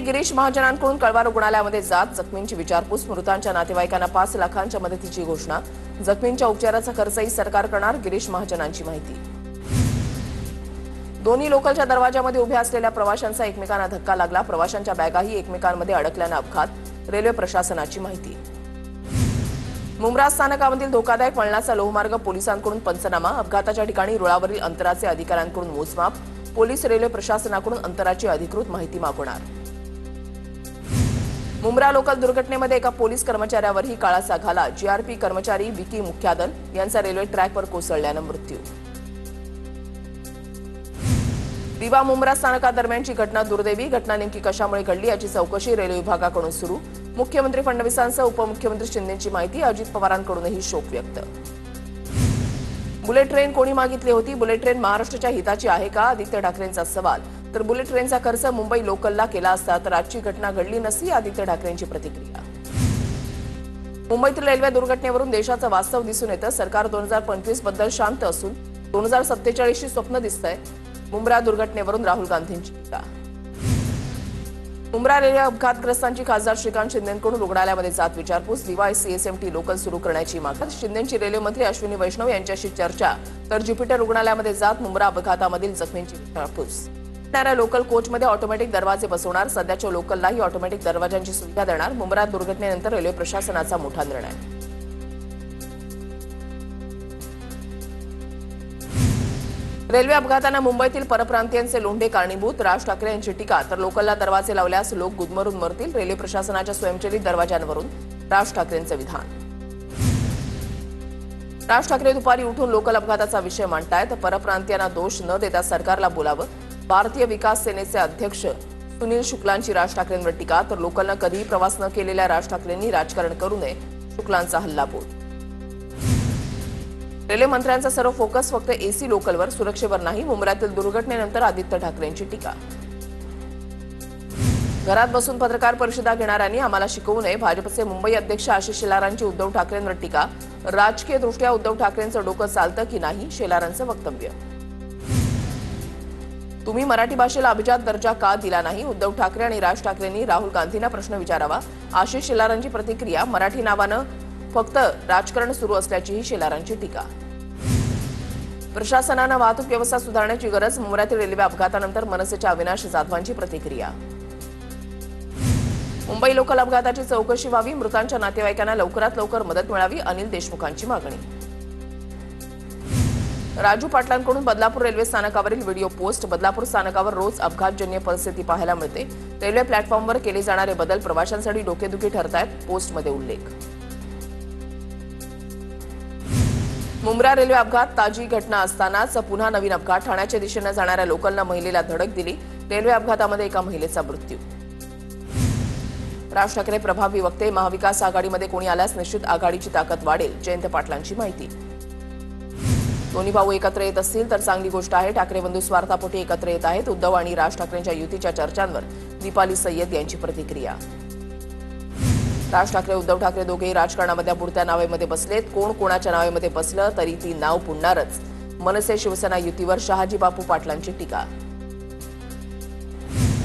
गिरीश महाजनांकडून कळवा रुग्णालयामध्ये जात जखमींची विचारपूस, मृतांच्या नातेवाईकांना 5 लाखांच्या मदतीची घोषणा, जखमींच्या उपचाराचा खर्चही सरकार करणार, गिरीश महाजनांची माहिती. दोन्ही लोकलच्या दरवाजामध्ये उभ्या असलेल्या प्रवाशांचा एकमेकांना धक्का लागला, प्रवाशांच्या बॅगाही एकमेकांमध्ये अडकल्यानं अपघात, रेल्वे प्रशासनाची माहिती. मुंब्रा स्थानकामधील धोकादायक वळणाचा लोहमार्ग पोलिसांकडून पंचनामा, अपघाताच्या ठिकाणी रुळावरील अंतराचे अधिकाऱ्यांकडून मोजमाप, पोलीस रेल्वे प्रशासनाकडून अंतराची अधिकृत माहिती मागवणार. मुंब्रा लोकल दुर्घटनेमध्ये एका पोलीस कर्मचाऱ्यावरही काळाचा घाला, जीआरपी कर्मचारी विकी मुख्यादल यांचा रेल्वे ट्रॅकवर कोसळल्यानं मृत्यू. दिवा मुंब्रा स्थानकादरम्यानची घटना दुर्दैवी, घटना नेमकी कशामुळे घडली याची चौकशी रेल्वे विभागाकडून सुरू, मुख्यमंत्री फडणवीसांसह उपमुख्यमंत्री शिंदेंची माहिती, अजित पवारांकडूनही शोक व्यक्त. बुलेट ट्रेन कोणी मागितली होती? बुलेट ट्रेन महाराष्ट्राच्या हिताची आहे का? आदित्य ठाकरेंचा सवाल. तर बुलेट ट्रेनचा खर्च मुंबई लोकलला केला असता तर आजची घटना घडली नसती, आदित्य ठाकरेंची प्रतिक्रिया. मुंबईतील रेल्वे दुर्घटनेवरून देशाचं वास्तव दिसून येतं, सरकार 2025 बद्दल शांत असून 2047ची स्वप्न दिसतंय, मुंब्रा दुर्घटनेवरून राहुल गांधींची टीका. मुंब्रा रेल्वे अपघातग्रस्तांची खासदार श्रीकांत शिंदेंकडून रुग्णालयामध्ये जात विचारपूस, दिवा सीएसएमटी लोकल सुरू करण्याची मागणी, शिंदेंची रेल्वे मंत्री अश्विनी वैष्णव यांच्याशी चर्चा, तर ज्युपिटर रुग्णालयामध्ये जात मुंब्रा अपघातामधील जखमींची विचारपूस. लोकल कोचमध्ये ऑटोमॅटिक दरवाजे बसवणार, सध्याच्या लोकललाही ऑटोमॅटिक दरवाजांची सुविधा देणार, मुंब्रा दुर्घटनेनंतर रेल्वे प्रशासनाचा मोठा निर्णय. रेल्वे अपघातानं मुंबईतील परप्रांतीयांचे लोंढे कारणीभूत, राज ठाकरे यांची टीका, तर लोकलला दरवाजे लावल्यास लोक गुदमरून मरतील, रेल्वे प्रशासनाच्या स्वयंचलित दरवाजांवरून राज ठाकरेंचं विधान. राज ठाकरे दुपारी उठून लोकल अपघाताचा विषय मांडतायत, परप्रांतीयांना दोष न देता सरकारला बोलावं, भारतीय विकास सेनेचे अध्यक्ष सुनील शुक्लांची राज ठाकरेंवर टीका, तर लोकलनं कधीही प्रवास न केलेल्या राज ठाकरेंनी राजकारण करू नये, शुक्लांचा हल्लाबोल. रेल्वे मंत्र्यांचा सर्व फोकस फक्त एसी लोकलवर, सुरक्षेवर नाही, मुंब्र्यातील दुर्घटनेनंतर आदित्य ठाकरेंची टीका. घरात बसून पत्रकार परिषदा घेणाऱ्यांनी आम्हाला शिकवू नये, भाजपचे मुंबई अध्यक्ष आशिष शेलारांची उद्धव ठाकरेंवर टीका, राजकीयदृष्ट्या उद्धव ठाकरेंचं डोकं चालतं की नाही, शेलारांचं वक्तव्य. तुम्ही मराठी भाषेला अभिजात दर्जा का दिला नाही? उद्धव ठाकरे आणि राज ठाकरेंनी राहुल गांधींना प्रश्न विचारावा, आशिष शेलारांची प्रतिक्रिया. मराठी नावानं फक्त राजकारण सुरू असल्याचीही शेलारांची टीका. प्रशासनानं वाहतूक व्यवस्था सुधारण्याची गरज, मुंब्र्यातील रेल्वे अपघातानंतर मनसेच्या अविनाश जाधवांची प्रतिक्रिया. मुंबई लोकल अपघाताची चौकशी व्हावी, मृतांच्या नातेवाईकांना लवकरात लवकर मदत मिळावी, अनिल देशमुखांची मागणी. राजू पाटलांकडून बदलापूर रेल्वे स्थानकावरील व्हिडिओ पोस्ट, बदलापूर स्थानकावर रोज अपघातजन्य परिस्थिती पाहायला मिळते, रेल्वे प्लॅटफॉर्मवर केले जाणारे बदल प्रवाशांसाठी डोकेदुखी ठरतायत, पोस्टमध्ये उल्लेख. मुंब्रा रेल्वे अपघात ताजी घटना असतानाच पुन्हा नवीन अपघात, ठाण्याच्या दिशेनं जाणाऱ्या लोकलनं महिलेला धडक दिली, रेल्वे अपघातामध्ये एका महिलेचा मृत्यू. राज ठाकरे प्रभावी वक्ते, महाविकास आघाडीमध्ये कोणी आल्यास निश्चित आघाडीची ताकद वाढेल, जयंत पाटलांची माहिती. दोन्ही भाऊ एकत्र येत असतील तर चांगली गोष्ट आहे, ठाकरे बंधू स्वार्थापोटी एकत्र येत आहेत, उद्धव आणि राज ठाकरेंच्या युतीच्या चर्चांवर दीपाली सय्यद यांची प्रतिक्रिया. राज ठाकरे उद्धव ठाकरे दोघेही राजकारणामध्ये बुडत्या नावेमध्ये बसलेत, कोण कोणाच्या नावेमध्ये बसलं तरी ती नाव पुढणारच, मनसे शिवसेना युतीवर शहाजी बापू पाटलांची टीका.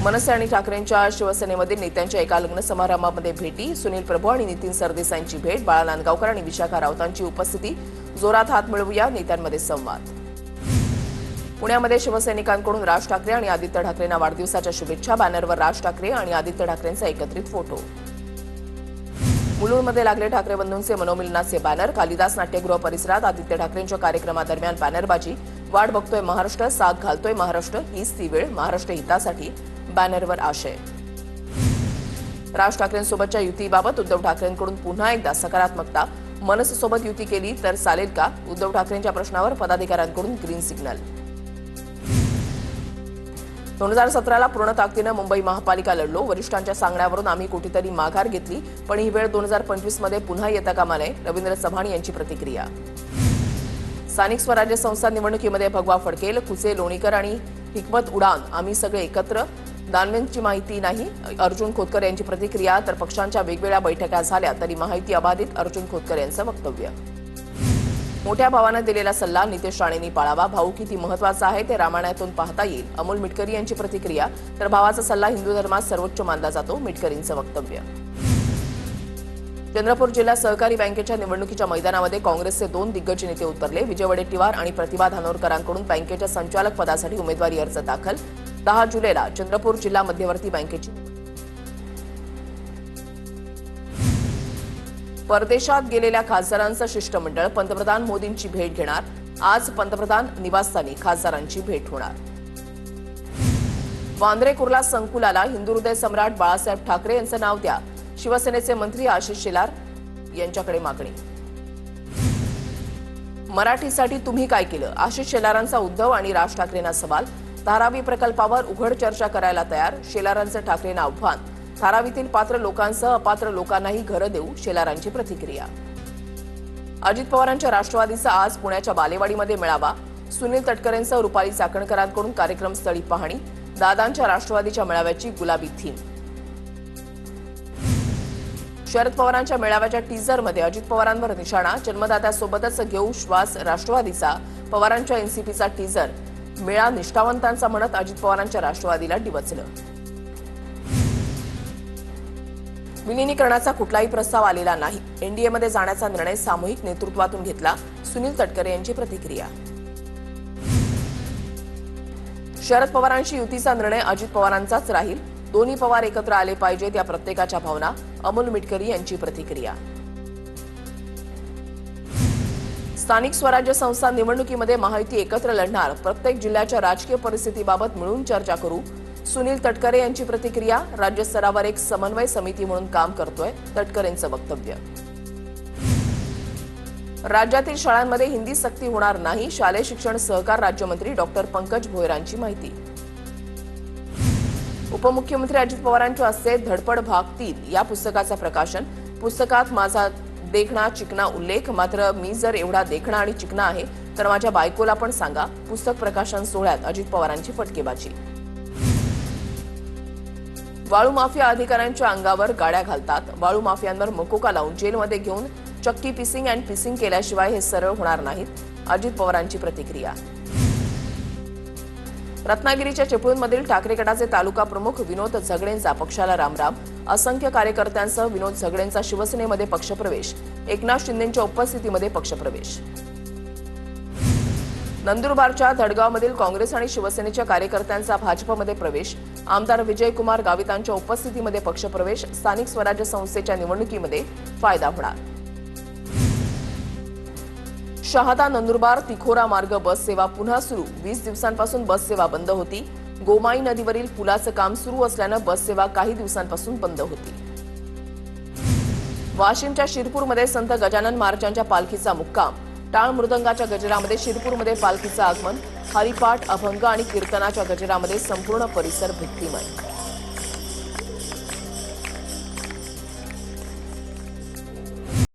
मनसे आणि ठाकरेंच्या शिवसेनेमधील नेत्यांच्या एका लग्न समारंभामध्ये भेटी, सुनील प्रभू आणि नितीन सरदेसाईंची भेट, बाळा नांदगावकर आणि विशाखा राऊतांची उपस्थिती, जोरात हात मिळवूया, नेत्यांमध्ये संवाद. पुण्यामध्ये शिवसैनिकांकडून राज ठाकरे आणि आदित्य ठाकरेंना वाढदिवसाच्या शुभेच्छा, बॅनरवर राज ठाकरे आणि आदित्य ठाकरेंचा एकत्रित फोटो. मुलुंडमध्ये लागले ठाकरे बंधूंचे मनोमिलनाचे बॅनर, कालिदास नाट्यगृह परिसरात आदित्य ठाकरेंच्या कार्यक्रमादरम्यान बॅनरबाजी, वाट बघतोय महाराष्ट्र, साथ घालतोय महाराष्ट्र, हीच ती वेळ, महाराष्ट्र हितासाठी, बॅनरवर आशय. राज ठाकरेंसोबतच्या युतीबाबत उद्धव ठाकरेंकडून पुन्हा एकदा सकारात्मकता, मनसेसोबत युती केली तर चालेल का? उद्धव ठाकरेंच्या प्रश्नावर पदाधिकाऱ्यांकडून ग्रीन सिग्नल. 2017ला पूर्ण ताकदीनं मुंबई महापालिका लढलो, वरिष्ठांच्या सांगण्यावरून आम्ही कुठेतरी माघार घेतली, पण ही वेळ 2025 मध्ये पुन्हा येता कामा नये, रवींद्र चव्हाण यांची प्रतिक्रिया. स्थानिक स्वराज्य संस्था निवडणुकीमध्ये भगवा फडकेल, कुचे, लोणीकर आणि हिकमत उडान आम्ही सगळे एकत्र, दानवेंची माहिती नाही, अर्जुन खोतकर यांची प्रतिक्रिया. तर पक्षांच्या वेगवेगळ्या बैठका झाल्या तरी माहिती अबाधित, अर्जुन खोतकर यांचं वक्तव्य. मोठ्या भावानं दिलेला सल्ला नितेश राणेंनी पाळावा. भाऊ किती महत्वाचा आहे ते रामायणातून पाहता येईल. अमोल मिटकरी यांची प्रतिक्रिया. तर भावाचा सल्ला हिंदू धर्मात सर्वोच्च मानला जातो. मिटकरींचं वक्तव्य. चंद्रपूर जिल्हा सहकारी बँकेच्या निवडणुकीच्या मैदानामध्ये काँग्रेसचे 2 दिग्गज नेते उतरले. विजय वडेट्टीवार आणि प्रतिभा धानोरकरांकडून बँकेच्या संचालक पदासाठी उमेदवारी अर्ज दाखल. 10 जुलैला चंद्रपूर जिल्हा मध्यवर्ती बँकेची. परदेशात गेलेल्या खासदारांचं शिष्टमंडळ पंतप्रधान मोदींची भेट घेणार. आज पंतप्रधान निवासस्थानी खासदारांची भेट होणार. वांद्रे कुर्ला संकुलाला हिंदू हृदय सम्राट बाळासाहेब ठाकरे यांचं नाव द्या. शिवसेनेचे मंत्री आशिष शेलार यांच्याकडे मागणी. मराठीसाठी तुम्ही काय केलं? आशिष शेलारांचा उद्धव आणि राज ठाकरेंना सवाल. धारावी प्रकल्पावर उघड चर्चा करायला तयार. शेलारांचं ठाकरेंना आव्हान. धारावीतील पात्र लोकांसह अपात्र लोकांनाही घरं देऊ. शेलारांची प्रतिक्रिया. अजित पवारांच्या राष्ट्रवादीचा आज पुण्याच्या बालेवाडीमध्ये मेळावा. सुनील तटकरेंसह रुपाली चाकणकरांकडून कार्यक्रमस्थळी पाहणी. दादांच्या राष्ट्रवादीच्या मेळाव्याची गुलाबी थीम. शरद पवारांच्या मेळाव्याच्या टीझरमध्ये अजित पवारांवर निशाणा. जन्मदात्यासोबतच घेऊ श्वास राष्ट्रवादीचा. पवारांच्या एनसीपीचा टीझर. मेळा निष्ठावंतांचा म्हणत अजित पवारांच्या राष्ट्रवादीला डिवचलं. विलिनीकरणाचा कुठलाही प्रस्ताव आलेला नाही. एनडीएमध्ये जाण्याचा निर्णय सामूहिक नेतृत्वातून घेतला. सुनील तटकरे यांची प्रतिक्रिया. शरद पवारांशी युतीचा निर्णय अजित पवारांचाच राहील. दोन्ही पवार एकत्र आले पाहिजेत या प्रत्येकाच्या भावना. अमोल मिटकरी यांची प्रतिक्रिया. स्थानिक स्वराज्य संस्था निवडणुकीमध्ये महायुती एकत्र लढणार. प्रत्येक जिल्ह्याच्या राजकीय परिस्थितीबाबत मिळून चर्चा करू. सुनील तटकरे यांची प्रतिक्रिया. राज्यस्तरावर एक समन्वय समिती म्हणून काम करतोय. तटकरेंचं वक्तव्य. राज्यातील शाळांमध्ये हिंदी सक्ती होणार नाही. शालेय शिक्षण सहकार राज्यमंत्री डॉक्टर पंकज भोयरांची माहिती. उपमुख्यमंत्री अजित पवारांच्या हस्ते धडपड भाग 3 या पुस्तकाचं प्रकाशन. पुस्तकात माझा देखणा चिकना उल्लेख. मात्र मी जर एवढा देखणा आणि चिकना आहे तर माझ्या बायकोला पण सांगा. पुस्तक प्रकाशन सोहळ्यात अजित पवारांची फटकेबाजी. वाळू माफिया अधिकाऱ्यांच्या अंगावर गाड्या घालतात. वाळू माफियांवर मकोका लावून जेलमध्ये घेऊन चक्की पिसिंग अँड पिसिंग केल्याशिवाय हे सरळ होणार नाहीत. अजित पवारांची प्रतिक्रिया. रत्नागिरीच्या चिपळूणमधील ठाकरे गटाचे तालुका प्रमुख विनोद झगडेंचा पक्षाला रामराम. असंख्य कार्यकर्त्यांसह विनोद झगडेंचा शिवसेनेमध्ये पक्षप्रवेश. एकनाथ शिंदेंच्या उपस्थितीमध्ये पक्षप्रवेश. नंदुरबारच्या धडगावमधील काँग्रेस आणि शिवसेनेच्या कार्यकर्त्यांचा भाजपमध्ये प्रवेश. आमदार विजयकुमार गावितांच्या उपस्थितीमध्ये पक्षप्रवेश. स्थानिक स्वराज्य संस्थेच्या निवडणुकीमध्ये फायदा होणार. शहादा नंदुरबार तिखोरा मार्ग बस सेवा पुन्हा सुरू. 20 दिवसांपासून बस सेवा बंद होती. गोमाई नदीवरील पुलाचं काम सुरू असल्यानं बस सेवा काही दिवसांपासून बंद होती. वाशिमच्या शिरपूरमध्ये संत गजानन महाराजांच्या पालखीचा मुक्काम. टाळ मृदंगाच्या गजरामध्ये शिरपूरमध्ये पालखीचं आगमन. हरिपाठ, अभंग आणि कीर्तनाच्या गजरामध्ये संपूर्ण परिसर भक्तिमय.